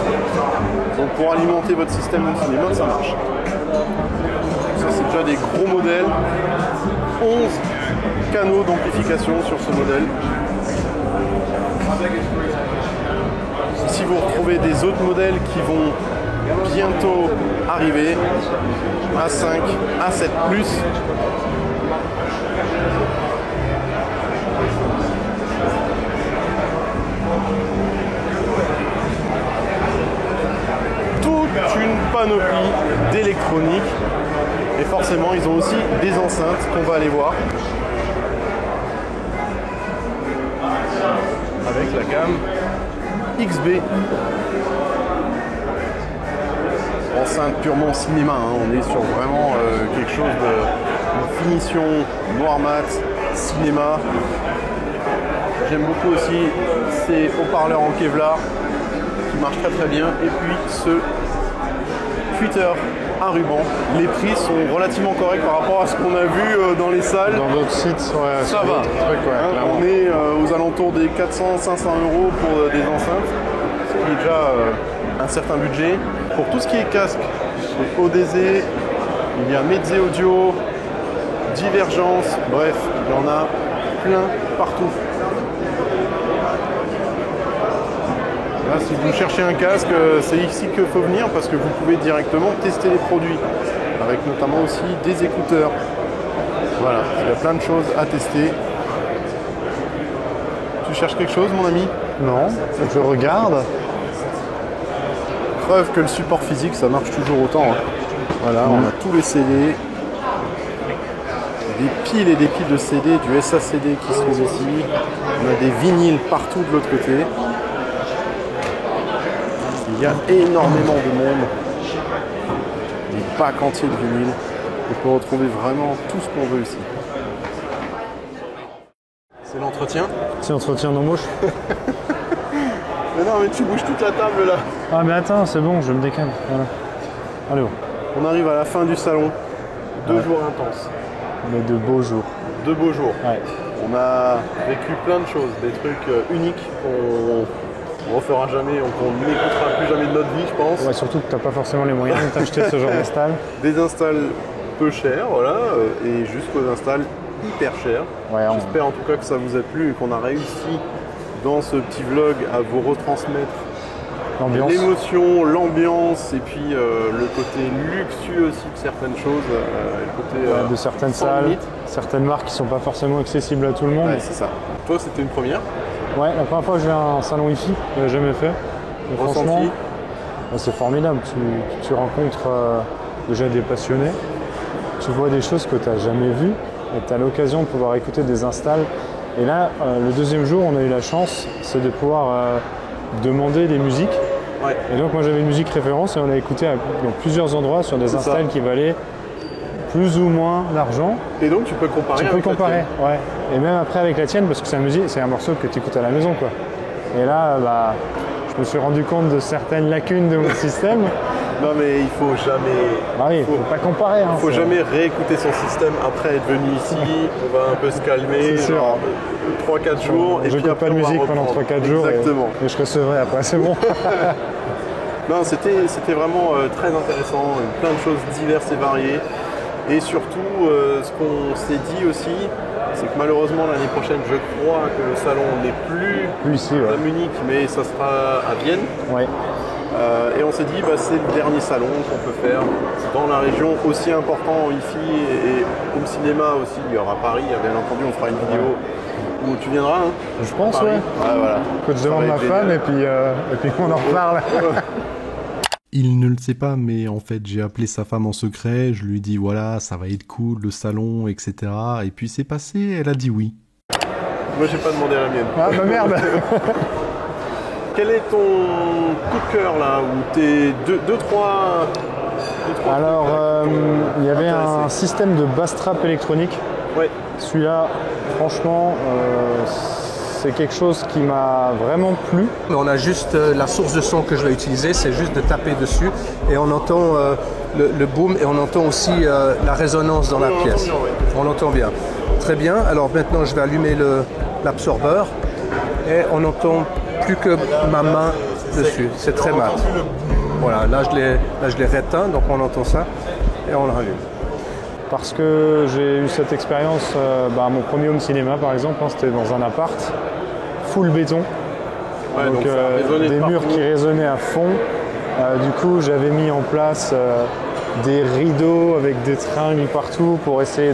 Donc pour alimenter votre système de cinéma, ça marche. Ça c'est déjà des gros modèles. 11 canaux d'amplification sur ce modèle. Si vous retrouvez des autres modèles qui vont bientôt arriver, A5, A7+, une panoplie d'électronique et forcément ils ont aussi des enceintes qu'on va aller voir avec la gamme XB, enceinte purement cinéma, hein. On est sur vraiment quelque chose de finition noir mat cinéma. J'aime beaucoup aussi ces haut-parleurs en Kevlar qui marchent très très bien, et puis ce tweeter à ruban. Les prix sont relativement corrects par rapport à ce qu'on a vu dans les salles. Dans d'autres sites, ouais, ça va. On est aux alentours des 400-500 euros pour des enceintes, ce qui est déjà un certain budget. Pour tout ce qui est casque, chez ODZ, il y a Meze Audio, Divergence, bref, il y en a plein partout. Là, si vous cherchez un casque, c'est ici qu'il faut venir parce que vous pouvez directement tester les produits, avec notamment aussi des écouteurs. Voilà, il y a plein de choses à tester. Tu cherches quelque chose, mon ami? Non, je regarde. Preuve que le support physique, ça marche toujours autant. Hein. Voilà, on a tous les CD, des piles et des piles de CD, du SACD qui se trouvent ici. On a des vinyles partout de l'autre côté. Il y a énormément de monde, des packs entiers de vinyle. On peut retrouver vraiment tout ce qu'on veut ici. C'est l'entretien? C'est l'entretien d'embauche. Mais non, mais tu bouges toute la table là. Ah mais attends, c'est bon, je me décale. Voilà. Allez bon. On arrive à la fin du salon. 2 jours intenses. Mais de beaux jours. De beaux jours. Ouais. On a vécu plein de choses, des trucs uniques qu'on refera jamais, qu'on n'écoutera plus jamais de notre vie, je pense. Ouais, surtout que tu n'as pas forcément les moyens de t'acheter ce genre d'install. Des installs peu chers, voilà, et jusqu'aux installs hyper chers. Ouais, j'espère en tout cas que ça vous a plu et qu'on a réussi dans ce petit vlog à vous retransmettre l'émotion, l'ambiance et puis le côté luxueux aussi de certaines choses, le côté de certaines salles, certaines marques qui sont pas forcément accessibles à tout le monde. Ouais, c'est ça. Toi, c'était une première? Ouais, la première fois que je viens à un salon Wi-Fi, je l'ai jamais fait. Et franchement, c'est formidable. Tu rencontres déjà des passionnés. Tu vois des choses que tu n'as jamais vues et tu as l'occasion de pouvoir écouter des installs. Et là, le deuxième jour, on a eu la chance, c'est de pouvoir demander des musiques. Ouais. Et donc moi j'avais une musique référence et on a écouté dans plusieurs endroits sur des installs qui valaient plus ou moins d'argent. Et donc tu peux comparer avec la tienne. Ouais. Et même après avec la tienne, parce que c'est un morceau que tu écoutes à la maison, quoi. Et là, bah, je me suis rendu compte de certaines lacunes de mon système. Non mais il faut jamais... Ah oui, faut pas comparer. Il faut jamais réécouter son système après être venu ici. On va un peu se calmer, genre 3-4 jours. Je n'écoute pas de musique pendant 3-4 jours. Exactement. Et je recevrai après, c'est bon. Non, c'était vraiment très intéressant, plein de choses diverses et variées. Et surtout, ce qu'on s'est dit aussi, c'est que malheureusement l'année prochaine, je crois que le salon n'est plus ici, à Munich, mais ça sera à Vienne. Ouais. Et on s'est dit, bah, c'est le dernier salon qu'on peut faire dans la région aussi important ici et home cinéma aussi. Il y aura Paris, bien entendu, on fera une vidéo où tu viendras. Hein, je pense, Paris. ouais. Voilà. Faut que je demande ma femme et puis on en reparle. Il ne le sait pas, mais en fait, j'ai appelé sa femme en secret, je lui ai dit, voilà, ça va être cool, le salon, etc. Et puis c'est passé, elle a dit oui. Moi, j'ai pas demandé à la mienne. Ah, bah merde. Quel est ton coup de cœur, là, où t'es deux, trois... Alors, il y avait un système de bass trap électronique. Ouais. Celui-là, franchement, c'est quelque chose qui m'a vraiment plu. On a juste la source de son que je vais utiliser, c'est juste de taper dessus et on entend le boom et on entend aussi la résonance dans la pièce. Bien, ouais. On l'entend bien. Très bien, alors maintenant je vais allumer l'absorbeur et on n'entend plus que ma main dessus, c'est très mat. Voilà, là je l'ai réteint, donc on entend ça et on le rallume. Parce que j'ai eu cette expérience, mon premier home cinéma par exemple, hein, c'était dans un appart, full béton, ouais, donc des murs qui résonnaient à fond. Du coup j'avais mis en place des rideaux avec des tringles partout pour essayer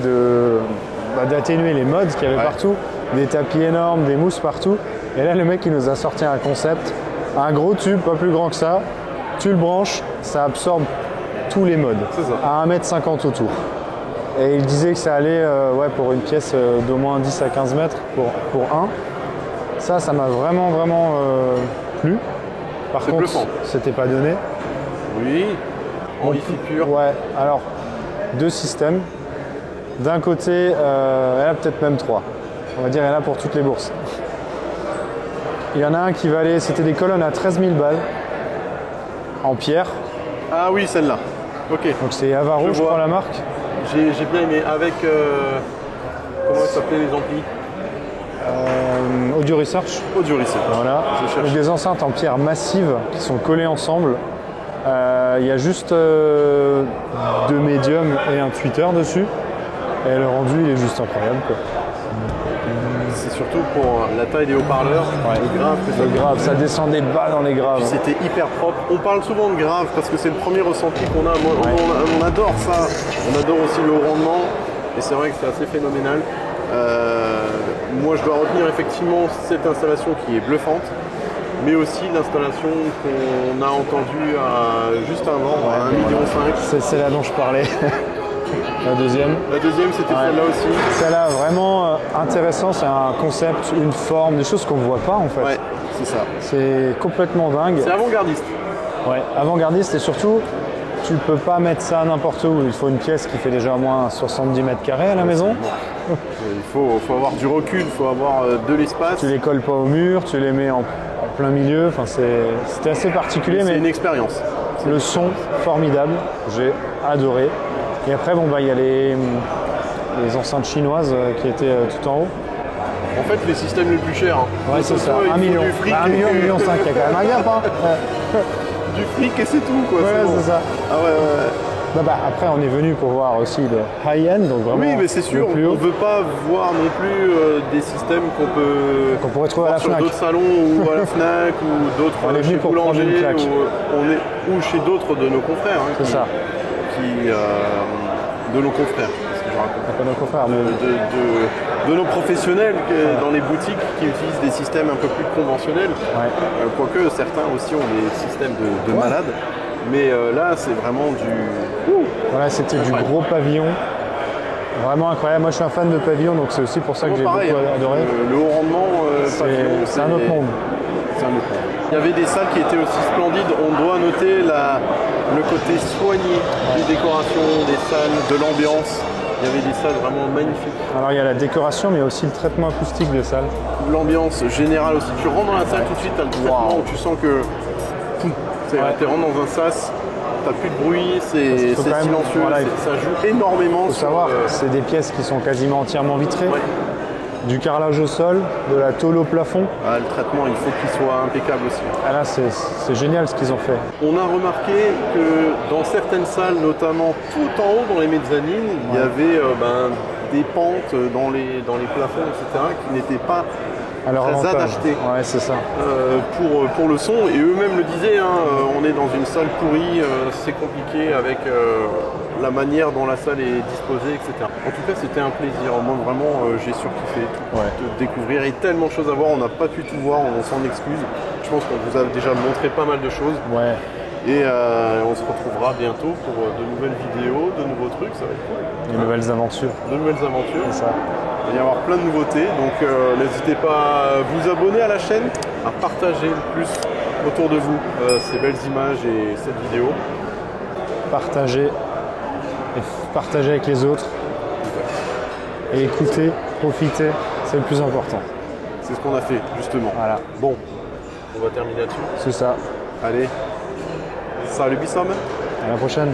d'atténuer les mods qu'il y avait partout, des tapis énormes, des mousses partout. Et là le mec il nous a sorti un concept, un gros tube, pas plus grand que ça, tu le branches, ça absorbe tous les mods, à 1,50 m autour. Et il disait que ça allait pour une pièce d'au moins 10 à 15 mètres pour un. Ça m'a vraiment plu. Par contre, c'était pas donné. Oui, en hi-fi pur. Ouais, alors, 2 systèmes. D'un côté, il y en a peut-être même 3. On va dire, il y en a pour toutes les bourses. Il y en a un qui valait, c'était des colonnes à 13 000 balles, en pierre. Ah oui, celle-là. Ok. Donc c'est Avaro, je crois, la marque. J'ai bien aimé. Avec, comment s'appelaient les amplis Audio Research. Audio Research. Voilà. Donc des enceintes en pierre massive qui sont collées ensemble. Il y a juste 2 médiums et un tweeter dessus. Et le rendu, il est juste incroyable, quoi. C'est surtout pour la taille des haut-parleurs, les graves, ça descendait bas dans les graves. C'était hyper propre. On parle souvent de graves parce que c'est le premier ressenti qu'on a. Moi, on adore ça. On adore aussi le haut rendement. Et c'est vrai que c'est assez phénoménal. Moi, je dois retenir effectivement cette installation qui est bluffante, mais aussi l'installation qu'on a entendue juste avant, à 1,5 million. C'est celle-là dont je parlais. La deuxième. La deuxième, c'était celle-là aussi. Celle-là, vraiment intéressant, c'est un concept, une forme, des choses qu'on ne voit pas en fait. Ouais, c'est ça. C'est complètement dingue. C'est avant-gardiste. Ouais, avant-gardiste et surtout, tu peux pas mettre ça n'importe où. Il faut une pièce qui fait déjà au moins 70 mètres carrés à la maison. Il faut avoir du recul, il faut avoir de l'espace. Tu les colles pas au mur, tu les mets en plein milieu. Enfin, c'était assez particulier. Mais c'est une expérience. Le son, formidable. J'ai adoré. Et après, il y a les enceintes chinoises qui étaient tout en haut. En fait, les systèmes les plus chers. Ouais, c'est ça. 1 million. 1 million, 1,5 million, il y a quand même un gap. Hein. Du fric et c'est tout, quoi. Ouais, c'est ça. Ah ouais. Après, on est venu pour voir aussi le high-end, donc vraiment. Oui, mais c'est sûr, on ne veut pas voir non plus des systèmes qu'on pourrait trouver à la sur Fnac. d'autres salons ou à la Fnac ou d'autres chez Boulanger ou chez d'autres de nos confrères. Hein, c'est ça. De nos confrères, ce que je raconte. Pas nos confrères, de nos professionnels dans les boutiques qui utilisent des systèmes un peu plus conventionnels. Ouais. Quoique certains aussi ont des systèmes de malades. Mais là, c'est vraiment du... Voilà, c'était du gros pavillon. Vraiment incroyable. Moi, je suis un fan de pavillon, donc c'est aussi pour ça que j'ai beaucoup adoré. Le haut rendement pavillon, c'est un autre monde. C'est un autre monde. Il y avait des salles qui étaient aussi splendides. On doit noter le côté soigné des décorations, des salles, de l'ambiance. Il y avait des salles vraiment magnifiques. Alors il y a la décoration, mais il y a aussi le traitement acoustique des salles. L'ambiance générale aussi. Tu rentres dans la salle tout de suite, tu as le traitement où tu sens que tu rentres dans un sas, tu n'as plus de bruit, c'est silencieux, voilà, ça joue énormément. Il faut savoir, c'est des pièces qui sont quasiment entièrement vitrées. Ouais. Du carrelage au sol, de la tôle au plafond. Ah, le traitement, il faut qu'il soit impeccable aussi. Ah là, c'est génial ce qu'ils ont fait. On a remarqué que dans certaines salles, notamment tout en haut dans les mezzanines, il y avait des pentes dans les plafonds, etc., qui n'étaient pas très adaptées c'est ça. Pour le son. Et eux-mêmes le disaient, on est dans une salle pourrie, c'est compliqué avec la manière dont la salle est disposée, etc. En tout cas, c'était un plaisir. Moi, vraiment, j'ai surkiffé de découvrir. Il y a tellement de choses à voir, on n'a pas pu tout voir, on s'en excuse. Je pense qu'on vous a déjà montré pas mal de choses. Ouais. Et on se retrouvera bientôt pour de nouvelles vidéos, de nouveaux trucs, ça va être cool. De nouvelles aventures. De nouvelles aventures. C'est ça. Il va y avoir plein de nouveautés, donc n'hésitez pas à vous abonner à la chaîne, à partager le plus autour de vous ces belles images et cette vidéo. Partager avec les autres. Et écouter, profiter, c'est le plus important. C'est ce qu'on a fait, justement. Voilà. Bon, on va terminer là-dessus. C'est ça. Allez, salut Bissam. À la prochaine.